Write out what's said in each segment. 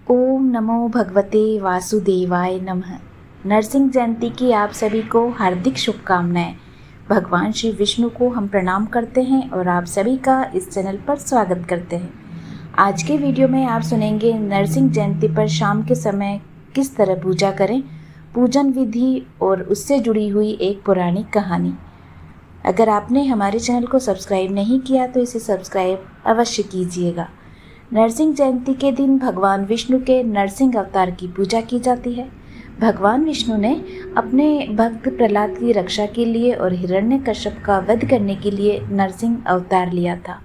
ओम नमो भगवते वासुदेवाय नमः। नरसिंह जयंती की आप सभी को हार्दिक शुभकामनाएं। भगवान श्री विष्णु को हम प्रणाम करते हैं और आप सभी का इस चैनल पर स्वागत करते हैं। आज के वीडियो में आप सुनेंगे नरसिंह जयंती पर शाम के समय किस तरह पूजा करें, पूजन विधि और उससे जुड़ी हुई एक पौराणिक कहानी। अगर आपने हमारे चैनल को सब्सक्राइब नहीं किया तो इसे सब्सक्राइब अवश्य कीजिएगा। नरसिंह जयंती के दिन भगवान विष्णु के नरसिंह अवतार की पूजा की जाती है। भगवान विष्णु ने अपने भक्त प्रहलाद की रक्षा के लिए और हिरण्यकश्यप का वध करने के लिए नरसिंह अवतार लिया था।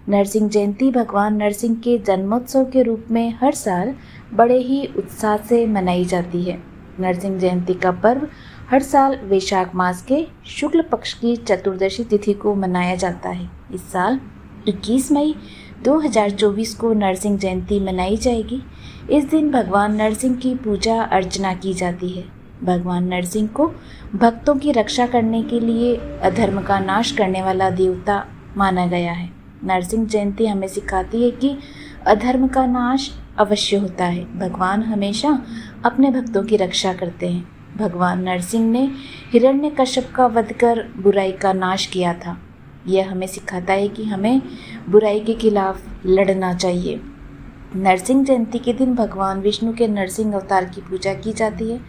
नरसिंह जयंती भगवान नरसिंह के जन्मोत्सव के रूप में हर साल बड़े ही उत्साह से मनाई जाती है। नरसिंह जयंती का पर्व हर साल वैशाख मास के शुक्ल पक्ष की चतुर्दशी तिथि को मनाया जाता है। इस साल 21 मई 2024 को नरसिंह जयंती मनाई जाएगी। इस दिन भगवान नरसिंह की पूजा अर्चना की जाती है। भगवान नरसिंह को भक्तों की रक्षा करने के लिए अधर्म का नाश करने वाला देवता माना गया है। नरसिंह जयंती हमें सिखाती है कि अधर्म का नाश अवश्य होता है। भगवान हमेशा अपने भक्तों की रक्षा करते हैं। भगवान नरसिंह ने हिरण्यकश्यप का वध कर बुराई का नाश किया था। यह हमें सिखाता है कि हमें बुराई के खिलाफ लड़ना चाहिए। नरसिंह जयंती के दिन भगवान विष्णु के नरसिंह अवतार की पूजा की जाती है।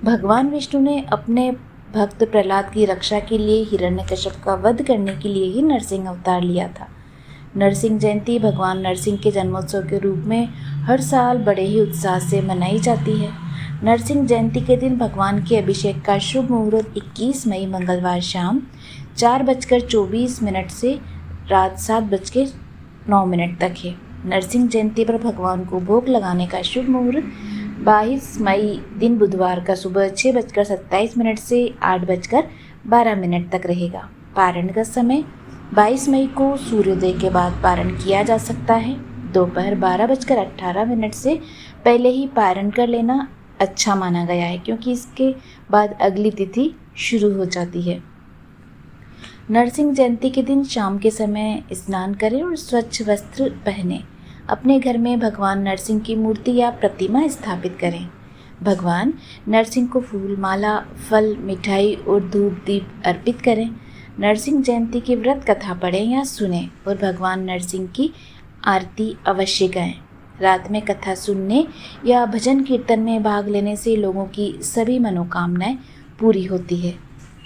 भगवान विष्णु ने अपने भक्त प्रहलाद की रक्षा के लिए हिरण्यकश्यप का वध करने के लिए ही नरसिंह अवतार लिया था। नरसिंह जयंती भगवान नरसिंह के जन्मोत्सव के रूप में हर साल बड़े ही उत्साह से मनाई जाती है। नरसिंह जयंती के दिन भगवान के अभिषेक का शुभ मुहूर्त 21 मई मंगलवार शाम 4:24 से रात 7:09 तक है। नरसिंह जयंती पर भगवान को भोग लगाने का शुभ मुहूर्त 22 मई दिन बुधवार का सुबह 6:27 से 8:12 तक रहेगा। पारण का समय 22 मई को सूर्योदय के बाद पारण किया जा सकता है। दोपहर 12:18 से पहले ही पारण कर लेना अच्छा माना गया है, क्योंकि इसके बाद अगली तिथि शुरू हो जाती है। नरसिंह जयंती के दिन शाम के समय स्नान करें और स्वच्छ वस्त्र पहनें। अपने घर में भगवान नरसिंह की मूर्ति या प्रतिमा स्थापित करें। भगवान नरसिंह को फूल, माला, फल, मिठाई और धूप दीप अर्पित करें। नरसिंह जयंती की व्रत कथा पढ़ें या सुनें और भगवान नरसिंह की आरती अवश्य गाएं। रात में कथा सुनने या भजन कीर्तन में भाग लेने से लोगों की सभी मनोकामनाएं पूरी होती है।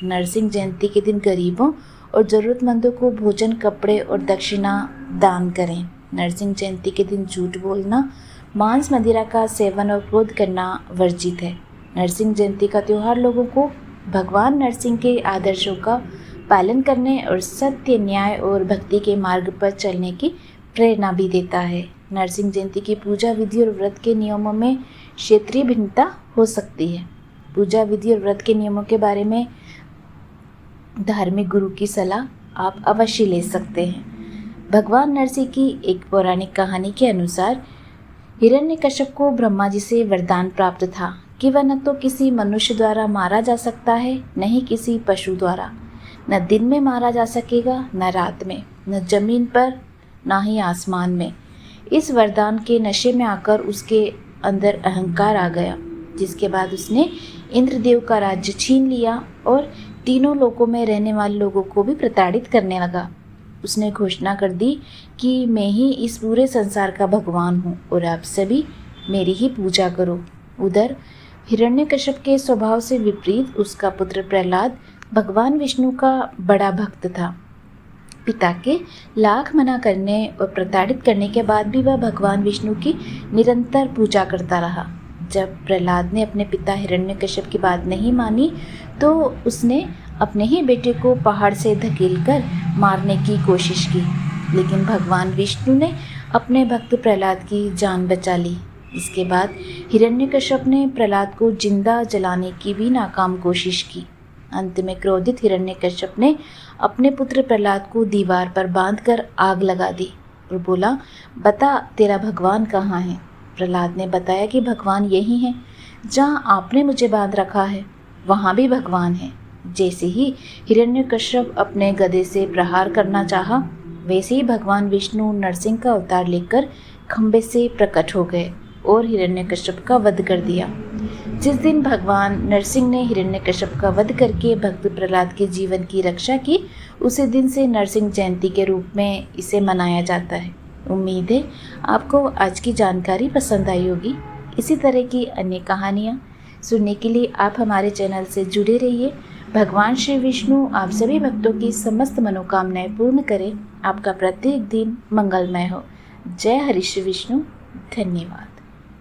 नरसिंह जयंती के दिन गरीबों और ज़रूरतमंदों को भोजन, कपड़े और दक्षिणा दान करें। नरसिंह जयंती के दिन झूठ बोलना, मांस मदिरा का सेवन और क्रोध करना वर्जित है। नरसिंह जयंती का त्यौहार लोगों को भगवान नरसिंह के आदर्शों का पालन करने और सत्य, न्याय और भक्ति के मार्ग पर चलने की प्रेरणा भी देता है। नरसिंह जयंती की पूजा विधि और व्रत के नियमों में क्षेत्रीय भिन्नता हो सकती है। पूजा विधि और व्रत के नियमों के बारे में धार्मिक गुरु की सलाह आप अवश्य ले सकते हैं। भगवान नरसिंह की एक पौराणिक कहानी के अनुसार हिरण्यकश्यप को ब्रह्मा जी से वरदान प्राप्त था कि वह न तो किसी मनुष्य द्वारा मारा जा सकता है, न ही किसी पशु द्वारा। न दिन में मारा जा सकेगा, न रात में, न जमीन पर, न ही आसमान में। इस वरदान के नशे में आकर उसके अंदर अहंकार आ गया, जिसके बाद उसने इंद्रदेव का राज्य छीन लिया और तीनों लोकों में रहने वाले लोगों को भी प्रताड़ित करने लगा। उसने घोषणा कर दी कि मैं ही इस पूरे संसार का भगवान हूँ और आप सभी मेरी ही पूजा करो। उधर हिरण्यकश्यप के स्वभाव से विपरीत उसका पुत्र प्रहलाद भगवान विष्णु का बड़ा भक्त था। पिता के लाख मना करने और प्रताड़ित करने के बाद भी वह भगवान विष्णु की निरंतर पूजा करता रहा। जब प्रहलाद ने अपने पिता हिरण्यकश्यप की बात नहीं मानी तो उसने अपने ही बेटे को पहाड़ से धकेलकर मारने की कोशिश की, लेकिन भगवान विष्णु ने अपने भक्त प्रहलाद की जान बचा ली। इसके बाद हिरण्यकश्यप ने प्रहलाद को जिंदा जलाने की भी नाकाम कोशिश की। अंत में क्रोधित हिरण्यकश्यप ने अपने पुत्र प्रहलाद को दीवार पर बांधकर आग लगा दी और बोला, बता तेरा भगवान कहाँ है। प्रहलाद ने बताया कि भगवान यही हैं, जहाँ आपने मुझे बांध रखा है वहाँ भी भगवान है। जैसे ही हिरण्यकश्यप अपने गदे से प्रहार करना चाहा, वैसे ही भगवान विष्णु नरसिंह का अवतार लेकर खंबे से प्रकट हो गए और हिरण्यकश्यप का वध कर दिया। जिस दिन भगवान नरसिंह ने हिरण्यकश्यप का वध करके भक्त प्रहलाद के जीवन की रक्षा की, उसी दिन से नरसिंह जयंती के रूप में इसे मनाया जाता है। उम्मीद है आपको आज की जानकारी पसंद आई होगी। इसी तरह की अन्य कहानियाँ सुनने के लिए आप हमारे चैनल से जुड़े रहिए। भगवान श्री विष्णु आप सभी भक्तों की समस्त मनोकामनाएं पूर्ण करें। आपका प्रत्येक दिन मंगलमय हो। जय हरि श्री विष्णु। धन्यवाद।